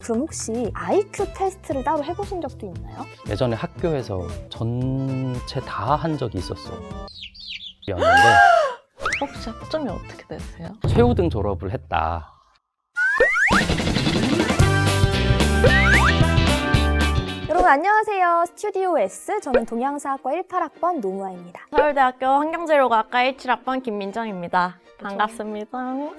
그럼 혹시 IQ 테스트를 따로 해보신 적도 있나요? 예전에 학교에서 전체 다 한 적이 있었어요. 였는데 혹시 학점이 어떻게 되세요? 최우등 졸업을 했다. 여러분 안녕하세요. 스튜디오 S, 저는 동양사학과 18학번 노무아입니다. 서울대학교 환경재료과학과 17학번 김민정입니다. 반갑습니다. 나도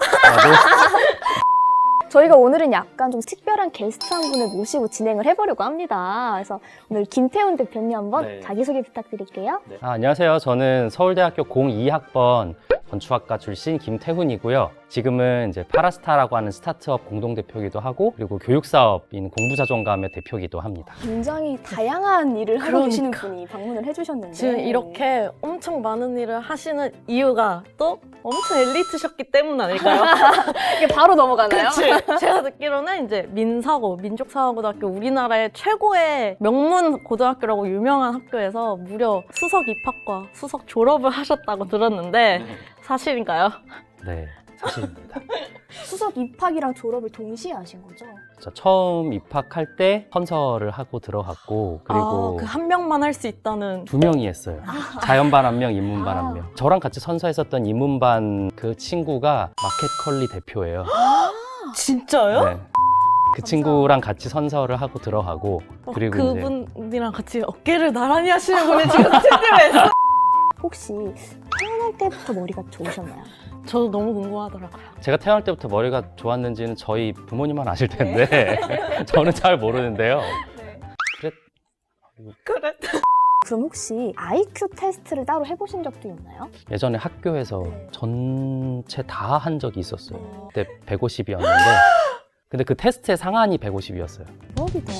저희가 오늘은 약간 좀 특별한 게스트 한 분을 모시고 진행을 해보려고 합니다. 그래서 오늘 김태훈 대표님 한번 네. 자기소개 부탁드릴게요. 안녕하세요. 저는 서울대학교 02학번 건축학과 출신 김태훈이고요. 지금은 이제 파라스타라고 하는 스타트업 공동대표이기도 하고, 그리고 교육사업인 공부자존감의 대표이기도 합니다. 굉장히 다양한 일을 하고 그러니까. 계시는 분이 방문을 해주셨는데 지금 이렇게 엄청 많은 일을 하시는 이유가 또 엄청 엘리트셨기 때문 아닐까요? 이게 바로 넘어가나요? 그치? 제가 듣기로는 이제 민사고, 민족사고등학교, 우리나라의 최고의 명문 고등학교라고 유명한 학교에서 무려 수석 입학과 수석 졸업을 하셨다고 들었는데 사실인가요? 네, 사실입니다. 수석 입학이랑 졸업을 동시에 하신 거죠? 저 처음 입학할 때 선서를 하고 들어갔고, 그리고 그 한 명만 할 수 있다는. 2명이 했어요. 자연반 1명, 인문반 1명. 저랑 같이 선서했었던 인문반 그 친구가 마켓컬리 대표예요. 진짜요? 네. 그 친구랑 같이 선서를 하고 들어가고, 그리고 이제 그분이랑 같이 어깨를 나란히 하시는 분이 지금 스튜디오에 있어요. 혹시 태어날 때부터 머리가 좋으셨나요? 저도 너무 궁금하더라고요. 제가 태어날 때부터 머리가 좋았는지는 저희 부모님만 아실 텐데 저는 잘 모르는데요. 그래. 그럼 혹시 IQ 테스트를 따로 해보신 적도 있나요? 예전에 학교에서 네. 전체 다 한 적이 있었어요. 그때 150이었는데 근데 그 테스트의 상한이 150이었어요. 대박이다.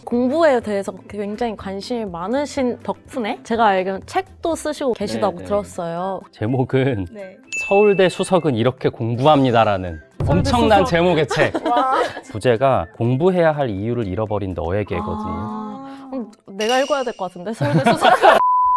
공부에 대해서 굉장히 관심이 많으신 덕분에 제가 알기로는 책도 쓰시고 계시다고 네. 들었어요. 제목은 네. 서울대 수석은 이렇게 공부합니다라는 엄청난 수석. 제목의 책. 와. 부제가 공부해야 할 이유를 잃어버린 너에게거든요. 그럼 내가 읽어야 될 것 같은데 서울대 수석.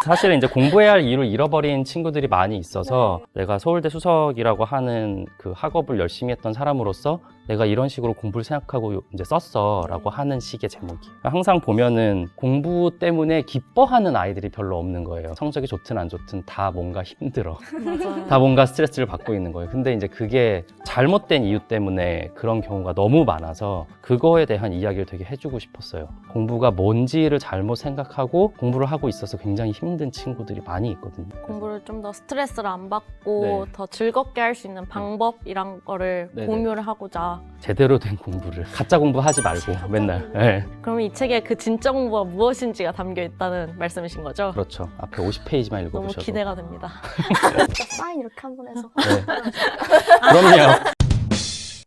사실은 이제 공부해야 할 이유를 잃어버린 친구들이 많이 있어서 내가 서울대 수석이라고 하는 그 학업을 열심히 했던 사람으로서 내가 이런 식으로 공부를 생각하고 이제 썼어 라고 하는 식의 제목이. 항상 보면은 공부 때문에 기뻐하는 아이들이 별로 없는 거예요. 성적이 좋든 안 좋든 다 뭔가 힘들어. 맞아요. 다 뭔가 스트레스를 받고 있는 거예요. 근데 이제 그게 잘못된 이유 때문에 그런 경우가 너무 많아서 그거에 대한 이야기를 되게 해주고 싶었어요. 공부가 뭔지를 잘못 생각하고 공부를 하고 있어서 굉장히 힘든 친구들이 많이 있거든요. 공부를 좀 더 스트레스를 안 받고 네. 더 즐겁게 할 수 있는 방법이란 거를 네네. 공유를 하고자. 제대로 된 공부를 가짜 공부하지 말고 맨날. 네, 그러면 이 책에 그 진짜 공부가 무엇인지가 담겨 있다는 말씀이신 거죠? 그렇죠. 앞에 50페이지만 너무 읽어보셔도. 기대가 됩니다. 진짜 사인 이렇게 한 번 해서. 네. 그럼요.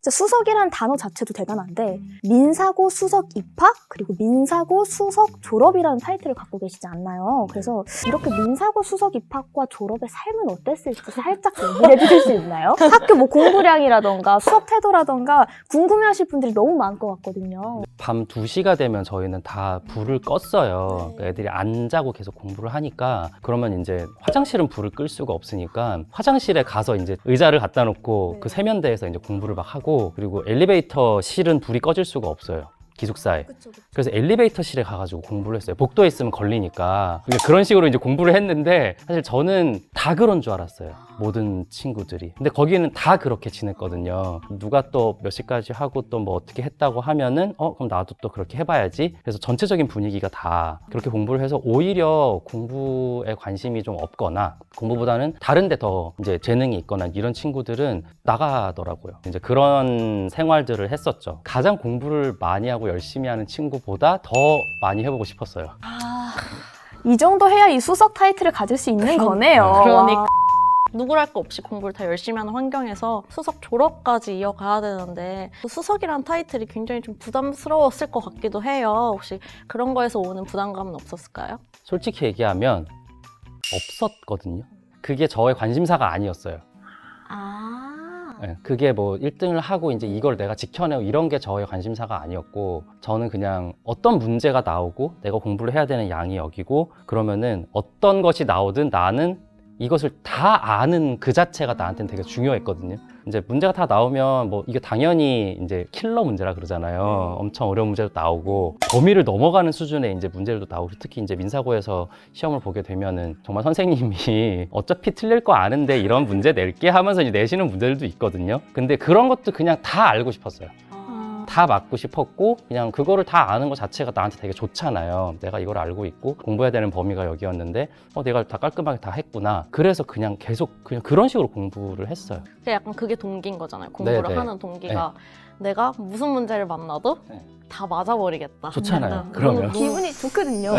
진짜 수석이라는 단어 자체도 대단한데 민사고 수석 입학 그리고 민사고 수석 졸업이라는 타이틀을 갖고 계시지 않나요? 그래서 이렇게 민사고 수석 입학과 졸업의 삶은 어땠을지 살짝 얘기를 해주실 수 있나요? 학교 뭐 공부량이라던가 수업 태도라던가 궁금해하실 분들이 너무 많을 것 같거든요. 밤 2시가 되면 저희는 다 불을 껐어요. 그러니까 애들이 안 자고 계속 공부를 하니까 그러면 이제 화장실은 불을 끌 수가 없으니까 화장실에 가서 이제 의자를 갖다 놓고 네. 그 세면대에서 이제 공부를 막 하고, 그리고 엘리베이터 실은 불이 꺼질 수가 없어요. 기숙사에. 그쵸. 그래서 엘리베이터실에 가가지고 공부를 했어요. 복도에 있으면 걸리니까. 그러니까 그런 식으로 이제 공부를 했는데 사실 저는 다 그런 줄 알았어요. 모든 친구들이. 근데 거기는 다 그렇게 지냈거든요. 누가 또 몇 시까지 하고 또 뭐 어떻게 했다고 하면은 그럼 나도 또 그렇게 해봐야지. 그래서 전체적인 분위기가 다 그렇게 공부를 해서 오히려 공부에 관심이 좀 없거나 공부보다는 다른 데 더 이제 재능이 있거나 이런 친구들은 나가더라고요. 이제 그런 생활들을 했었죠. 가장 공부를 많이 하고 열심히 하는 친구보다 더 많이 해보고 싶었어요. 이 정도 해야 이 수석 타이틀을 가질 수 있는 거네요. 그러니까. 와. 누구랄 거 없이 공부를 다 열심히 하는 환경에서 수석 졸업까지 이어가야 되는데 그 수석이란 타이틀이 굉장히 좀 부담스러웠을 것 같기도 해요. 혹시 그런 거에서 오는 부담감은 없었을까요? 솔직히 얘기하면 없었거든요. 그게 저의 관심사가 아니었어요. 네, 그게 뭐 1등을 하고 이제 이걸 내가 지켜내고 이런 게 저의 관심사가 아니었고, 저는 그냥 어떤 문제가 나오고 내가 공부를 해야 되는 양이 여기고 그러면은 어떤 것이 나오든 나는 이것을 다 아는 그 자체가 나한테는 되게 중요했거든요. 이제 문제가 다 나오면 뭐 이게 당연히 이제 킬러 문제라 그러잖아요. 엄청 어려운 문제도 나오고 범위를 넘어가는 수준의 이제 문제들도 나오고, 특히 이제 민사고에서 시험을 보게 되면은 정말 선생님이 어차피 틀릴 거 아는데 이런 문제 낼게 하면서 이제 내시는 문제들도 있거든요. 근데 그런 것도 그냥 다 알고 싶었어요. 다 맞고 싶었고, 그냥 그거를 다 아는 것 자체가 나한테 되게 좋잖아요. 내가 이걸 알고 있고 공부해야 되는 범위가 여기였는데 내가 다 깔끔하게 다 했구나. 그래서 그냥 계속 그냥 그런 식으로 공부를 했어요. 약간 그게 동기인 거잖아요. 공부를 네네. 하는 동기가 내가 무슨 문제를 만나도 네. 다 맞아버리겠다. 좋잖아요. 그러면 기분이 좋거든요.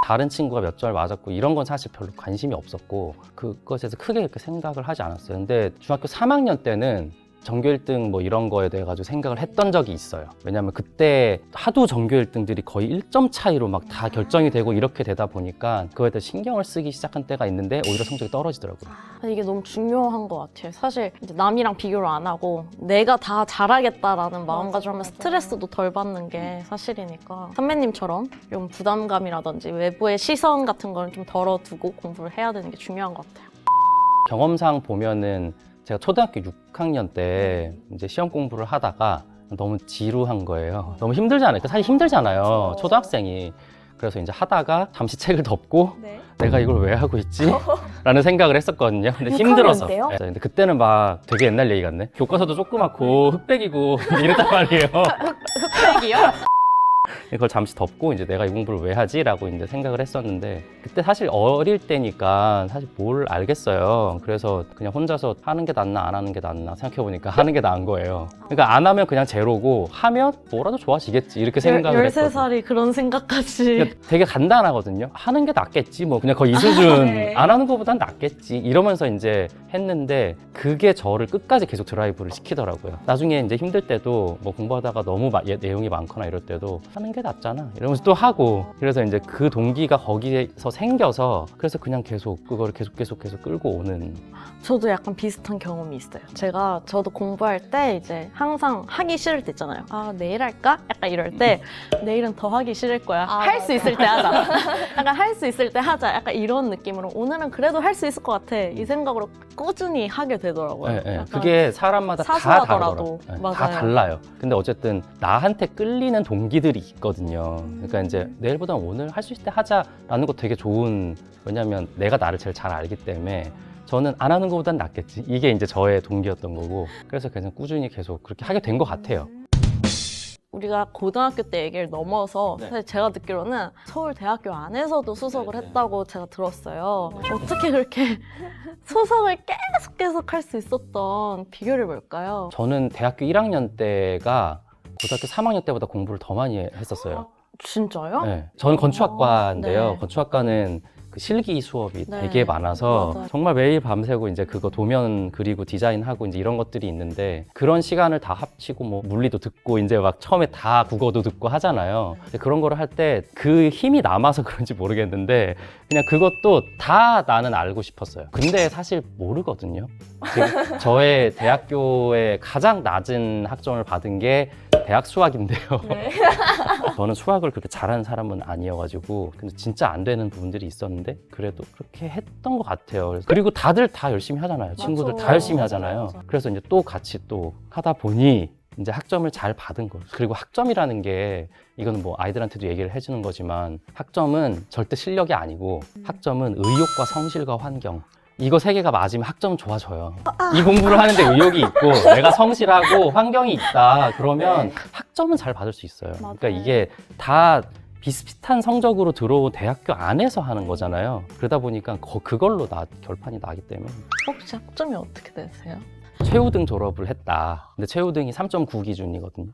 다른 친구가 몇 절 맞았고 이런 건 사실 별로 관심이 없었고 그것에 대해서 크게 이렇게 생각을 하지 않았어요. 근데 중학교 3학년 때는 전교 1등 뭐 이런 거에 대해 가지고 생각을 했던 적이 있어요. 왜냐면 그때 하도 전교 1등들이 거의 1점 차이로 막 다 결정이 되고 이렇게 되다 보니까 그거에 대해 신경을 쓰기 시작한 때가 있는데 오히려 성적이 떨어지더라고요. 이게 너무 중요한 것 같아요. 사실 이제 남이랑 비교를 안 하고 내가 다 잘하겠다라는 마음가짐 하면 스트레스도 덜 받는 게 사실이니까 선배님처럼 좀 부담감이라든지 외부의 시선 같은 걸 좀 덜어두고 공부를 해야 되는 게 중요한 것 같아요. 경험상 보면은 제가 초등학교 6학년 때 이제 시험 공부를 하다가 너무 지루한 거예요. 너무 힘들잖아요. 사실 힘들잖아요. 초등학생이. 그래서 이제 하다가 잠시 책을 덮고 내가 이걸 왜 하고 있지? 라는 생각을 했었거든요. 근데 6학년 힘들어서. 때요? 네, 근데 그때는 막 되게 옛날 얘기 같네. 교과서도 조그맣고 흑백이고 이랬단 말이에요. 흑백이요? 그걸 잠시 덮고 이제 내가 이 공부를 왜 하지? 라고 이제 생각을 했었는데 그때 사실 어릴 때니까 사실 뭘 알겠어요. 그래서 그냥 혼자서 하는 게 낫나 안 하는 게 낫나 생각해보니까 하는 게 나은 거예요. 그러니까 안 하면 그냥 제로고 하면 뭐라도 좋아지겠지 이렇게 생각을 했거든요. 13살이 그런 생각까지. 그러니까 되게 간단하거든요. 하는 게 낫겠지 뭐 그냥 거의 이 수준 네. 안 하는 것보단 낫겠지 이러면서 이제 했는데 그게 저를 끝까지 계속 드라이브를 시키더라고요. 나중에 이제 힘들 때도 뭐 공부하다가 너무 내용이 많거나 이럴 때도 하는 게 낫잖아 이러면서 또 하고 그래서 이제 그 동기가 거기에서 생겨서 그래서 그냥 계속 그거를 계속 끌고 오는. 저도 약간 비슷한 경험이 있어요. 저도 공부할 때 이제 항상 하기 싫을 때 있잖아요. 아, 내일 할까? 약간 이럴 때 내일은 더 하기 싫을 거야. 할 수 있을 때 하자. 약간 할 수 있을 때 하자. 약간 이런 느낌으로 오늘은 그래도 할 수 있을 것 같아. 이 생각으로 꾸준히 하게 되더라고요. 네, 네. 약간 그게 사람마다 다 사소하더라도. 다르더라고요. 네, 맞아요. 다 달라요. 근데 어쨌든 나한테 끌리는 동기들이 있거든요. 그러니까 이제 내일보다 오늘 할 수 있을 때 하자라는 거 되게 좋은, 왜냐면 내가 나를 제일 잘 알기 때문에 저는 안 하는 것보단 낫겠지. 이게 이제 저의 동기였던 거고 그래서 그냥 꾸준히 계속 그렇게 하게 된 것 같아요. 우리가 고등학교 때 얘기를 넘어서 네. 사실 제가 듣기로는 서울대학교 안에서도 수석을 네, 네. 했다고 제가 들었어요. 어떻게 그렇게 수석을 계속 할 수 있었던 비결이 뭘까요? 저는 대학교 1학년 때가 고등학교 3학년 때보다 공부를 더 많이 했었어요. 진짜요? 네. 저는 건축학과인데요. 네. 건축학과는 그 실기 수업이 네. 되게 많아서 맞아요. 정말 매일 밤새고 이제 그거 도면 그리고 디자인하고 이제 이런 것들이 있는데 그런 시간을 다 합치고 뭐 물리도 듣고 이제 막 처음에 다 국어도 듣고 하잖아요. 근데 그런 거를 할 때 그 힘이 남아서 그런지 모르겠는데 그냥 그것도 다 나는 알고 싶었어요. 근데 사실 모르거든요. 지금 저의 대학교에 가장 낮은 학점을 받은 게 대학 수학인데요. 저는 수학을 그렇게 잘하는 사람은 아니어가지고 근데 진짜 안 되는 부분들이 있었는데 그래도 그렇게 했던 것 같아요. 그리고 다들 다 열심히 하잖아요. 친구들 맞아. 다 열심히 하잖아요. 맞아. 그래서 이제 또 같이 또 하다 보니 이제 학점을 잘 받은 거예요. 그리고 학점이라는 게 이거는 뭐 아이들한테도 얘기를 해주는 거지만 학점은 절대 실력이 아니고 학점은 의욕과 성실과 환경 이거 세 개가 맞으면 학점은 좋아져요. 이 공부를 하는데 의욕이 있고 내가 성실하고 환경이 있다 그러면 학점은 잘 받을 수 있어요. 그러니까 이게 다 비슷비슷한 성적으로 들어온 대학교 안에서 하는 거잖아요. 그러다 보니까 그걸로 결판이 나기 때문에 혹시 학점이 어떻게 되세요? 최우등 졸업을 했다. 근데 최우등이 3.9 기준이거든요.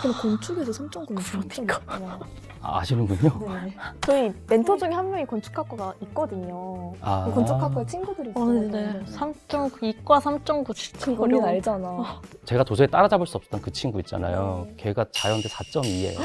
그럼 건축에서 3.9는 그러니까. 아시는군요. 네. 저희 멘토 중에 한 명이 건축학과가 있거든요. 아. 건축학과에 친구들이 있어요. 네. 3.9, 이과 3.9 진짜 그 언니 어려워. 알잖아. 제가 도저히 따라잡을 수 없었던 그 친구 있잖아요. 네. 걔가 자연대 4.2예요.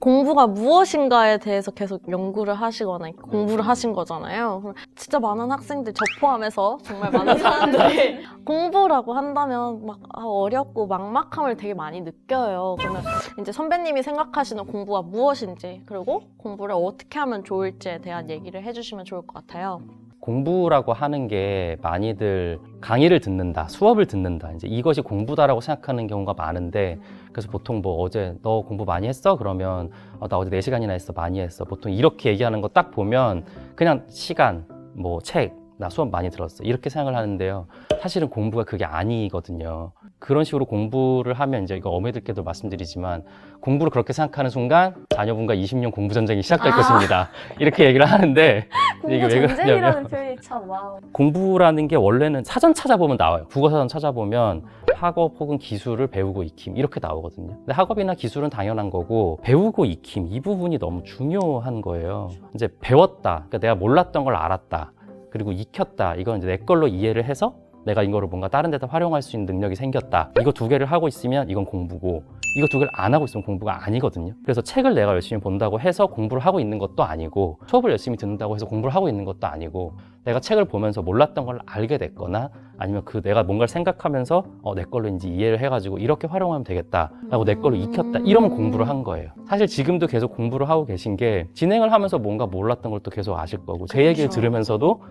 공부가 무엇인가에 대해서 계속 연구를 하시거나 공부를 하신 거잖아요. 그럼 진짜 많은 학생들, 저 포함해서 정말 많은 사람들이 공부라고 한다면 막 어렵고 막막함을 되게 많이 느껴요. 그러면 이제 선배님이 생각하시는 공부가 무엇인지, 그리고 공부를 어떻게 하면 좋을지에 대한 얘기를 해주시면 좋을 것 같아요. 공부라고 하는 게 많이들 강의를 듣는다, 수업을 듣는다, 이제 이것이 공부다라고 생각하는 경우가 많은데, 그래서 보통 뭐 어제 너 공부 많이 했어? 그러면 나 어제 4시간이나 했어, 많이 했어. 보통 이렇게 얘기하는 거 딱 보면 그냥 시간, 뭐 책, 나 수업 많이 들었어, 이렇게 생각을 하는데요. 사실은 공부가 그게 아니거든요. 그런 식으로 공부를 하면, 이제 이거 어머니들께도 말씀드리지만, 공부를 그렇게 생각하는 순간 자녀분과 20년 공부 전쟁이 시작될 것입니다. 이렇게 얘기를 하는데, 이게 왜 전쟁이라는 표현이 참 와우. 공부라는 게 원래는 사전 찾아보면 나와요. 국어사전 찾아보면 학업 혹은 기술을 배우고 익힘 이렇게 나오거든요. 근데 학업이나 기술은 당연한 거고, 배우고 익힘 이 부분이 너무 중요한 거예요. 이제 배웠다, 그러니까 내가 몰랐던 걸 알았다, 그리고 익혔다, 이건 이제 내 걸로 이해를 해서 내가 이거를 뭔가 다른 데다 활용할 수 있는 능력이 생겼다. 이거 2개를 하고 있으면 이건 공부고, 이거 2개를 안 하고 있으면 공부가 아니거든요. 그래서 책을 내가 열심히 본다고 해서 공부를 하고 있는 것도 아니고, 수업을 열심히 듣는다고 해서 공부를 하고 있는 것도 아니고, 내가 책을 보면서 몰랐던 걸 알게 됐거나, 아니면 그 내가 뭔가를 생각하면서 내 걸로 이제 이해를 해가지고 이렇게 활용하면 되겠다라고 내 걸로 익혔다, 이러면 공부를 한 거예요. 사실 지금도 계속 공부를 하고 계신 게, 진행을 하면서 뭔가 몰랐던 걸 또 계속 아실 거고, 제 얘기를 들으면서도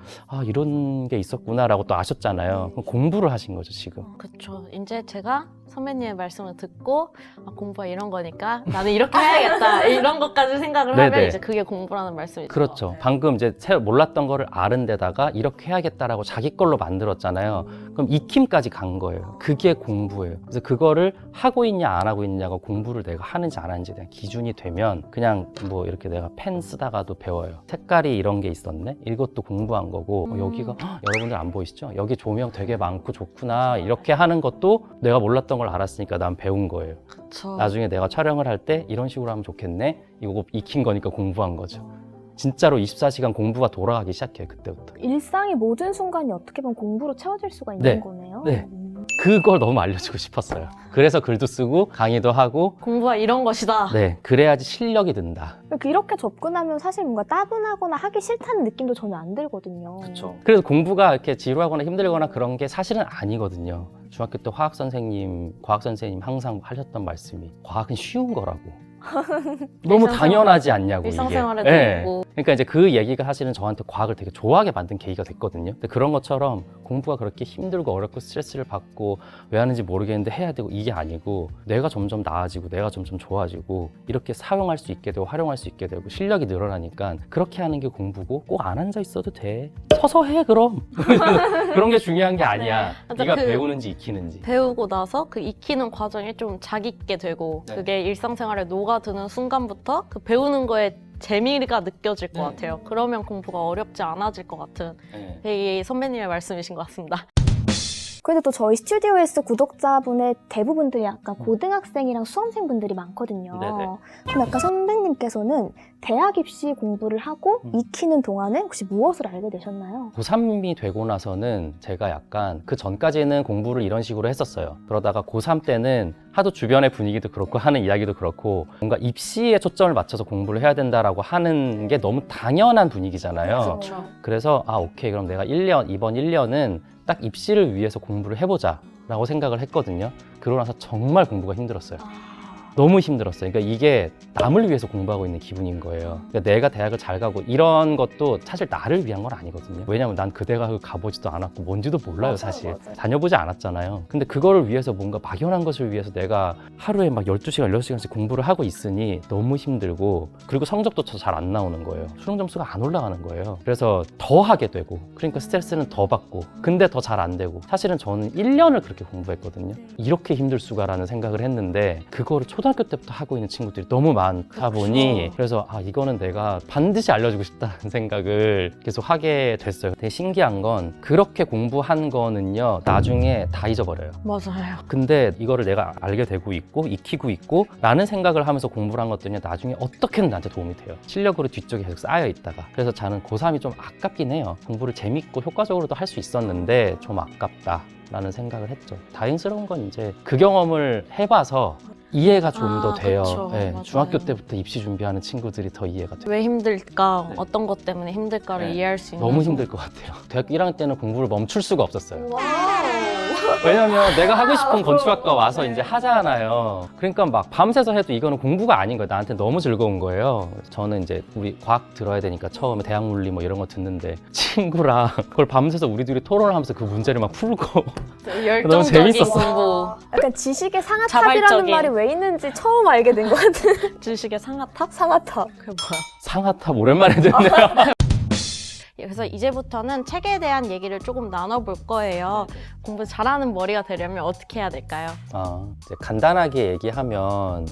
이런 게 있었구나라고 또 아셨잖아요. 그럼 공부를 하신 거죠 지금. 그렇죠. 이제 제가 선배님의 말씀을 듣고 공부가 이런 거니까 나는 이렇게 해야겠다, 이런 것까지 생각을 하면 네네. 이제 그게 공부라는 말씀이죠. 그렇죠. 방금 이제 몰랐던 거를 아는 데다가 이렇게 해야겠다라고 자기 걸로 만들었잖아요. 그럼 익힘까지 간 거예요. 그게 공부예요. 그래서 그거를 하고 있냐 안 하고 있냐가 공부를 내가 하는지 안 하는지에 대한 기준이 되면, 그냥 뭐 이렇게 내가 펜 쓰다가도 배워요. 색깔이 이런 게 있었네? 이것도 공부한 거고, 여기가 여러분들 안 보이시죠? 여기 조명 되게 많고 좋구나, 이렇게 하는 것도 내가 몰랐던 걸 알았으니까 난 배운 거예요. 그렇죠. 나중에 내가 촬영을 할 때 이런 식으로 하면 좋겠네? 이거 익힌 거니까 공부한 거죠. 진짜로 24시간 공부가 돌아가기 시작해요, 그때부터. 일상의 모든 순간이 어떻게 보면 공부로 채워질 수가 있는 네. 거네요. 네. 그걸 너무 알려주고 싶었어요. 그래서 글도 쓰고 강의도 하고, 공부가 이런 것이다. 네, 그래야지 실력이 든다. 이렇게 접근하면 사실 뭔가 따분하거나 하기 싫다는 느낌도 전혀 안 들거든요. 그래서 공부가 이렇게 지루하거나 힘들거나 그런 게 사실은 아니거든요. 중학교 때 화학 선생님, 과학 선생님 항상 하셨던 말씀이, 과학은 쉬운 거라고. 너무 당연하지 않냐고, 이게. 일상생활에도 네. 있고. 그러니까 이제 그 얘기가 사실은 저한테 과학을 되게 좋아하게 만든 계기가 됐거든요. 근데 그런 것처럼 공부가 그렇게 힘들고 어렵고 스트레스를 받고 왜 하는지 모르겠는데 해야 되고, 이게 아니고, 내가 점점 나아지고 내가 점점 좋아지고 이렇게 사용할 수 있게 되고 활용할 수 있게 되고 실력이 늘어나니까, 그렇게 하는 게 공부고, 꼭 안 앉아 있어도 돼. 서서 해 그럼. 그런 게 중요한 게 아니야. 맞아, 네가 배우는지 익히는지. 배우고 나서 그 익히는 과정이 좀 자기있게 되고, 네. 그게 일상생활에 녹아드는 순간부터 그 배우는 거에 재미가 느껴질 것 네. 같아요. 그러면 공부가 어렵지 않아질 것 같은 네. 되게 선배님의 말씀이신 것 같습니다. 근데 또 저희 스튜디오에서 구독자분의 대부분들이 약간 고등학생이랑 수험생분들이 많거든요. 네네. 그럼 약간 선배님께서는 대학 입시 공부를 하고 익히는 동안에 혹시 무엇을 알게 되셨나요? 고3이 되고 나서는 제가 약간, 그 전까지는 공부를 이런 식으로 했었어요. 그러다가 고3 때는 하도 주변의 분위기도 그렇고 하는 이야기도 그렇고, 뭔가 입시에 초점을 맞춰서 공부를 해야 된다라고 하는 게 너무 당연한 분위기잖아요. 그렇죠. 그래서 오케이, 그럼 내가 이번 1년은 딱 입시를 위해서 공부를 해보자 라고 생각을 했거든요. 그러고 나서 정말 공부가 힘들었어요. 너무 힘들었어요. 그러니까 이게 남을 위해서 공부하고 있는 기분인 거예요. 그러니까 내가 대학을 잘 가고 이런 것도 사실 나를 위한 건 아니거든요. 왜냐면 난 그 대학을 가보지도 않았고 뭔지도 몰라요, 사실. 다녀보지 않았잖아요. 근데 그거를 위해서, 뭔가 막연한 것을 위해서 내가 하루에 막 12시간, 16시간씩 공부를 하고 있으니 너무 힘들고, 그리고 성적도 잘 안 나오는 거예요. 수능 점수가 안 올라가는 거예요. 그래서 더 하게 되고, 그러니까 스트레스는 더 받고, 근데 더 잘 안 되고. 사실은 저는 1년을 그렇게 공부했거든요. 이렇게 힘들 수가라는 생각을 했는데, 그거를 초등학교 때부터 하고 있는 친구들이 너무 많다 보니, 그래서 이거는 내가 반드시 알려주고 싶다는 생각을 계속 하게 됐어요. 되게 신기한 건, 그렇게 공부한 거는요, 나중에 다 잊어버려요. 맞아요. 근데 이거를 내가 알게 되고 있고 익히고 있고 라는 생각을 하면서 공부를 한 것들이 나중에 어떻게든 나한테 도움이 돼요. 실력으로 뒤쪽에 계속 쌓여 있다가. 그래서 저는 고3이 좀 아깝긴 해요. 공부를 재밌고 효과적으로도 할 수 있었는데 좀 아깝다 라는 생각을 했죠. 다행스러운 건 이제 그 경험을 해봐서 이해가 좀 더 아, 돼요. 그쵸. 네, 맞아요. 중학교 때부터 입시 준비하는 친구들이 더 이해가 돼요. 왜 힘들까, 네. 어떤 것 때문에 힘들까를 네. 이해할 수 있는 너무 힘들 것 같아요. 대학교 1학년 때는 공부를 멈출 수가 없었어요. 왜냐면 내가 하고 아, 싶은 건축학과 와서 이제 하잖아요. 그러니까 막 밤새서 해도 이거는 공부가 아닌 거예요. 나한테 너무 즐거운 거예요. 저는 이제 우리 과학 들어야 되니까 처음에 대학 물리 뭐 이런 거 듣는데 친구랑 그걸 밤새서 우리 둘이 토론을 하면서 그 문제를 막 풀고 열정적인 재밌었어요. 공부, 약간 지식의 상아탑이라는 자발적인. 말이 왜 있는지 처음 알게 된 것 같은 지식의 상아탑? 상아탑. 그게 뭐야? 상아탑 오랜만에 듣네요. 그래서 이제부터는 책에 대한 얘기를 조금 나눠볼 거예요. 공부 잘하는 머리가 되려면 어떻게 해야 될까요? 이제 간단하게 얘기하면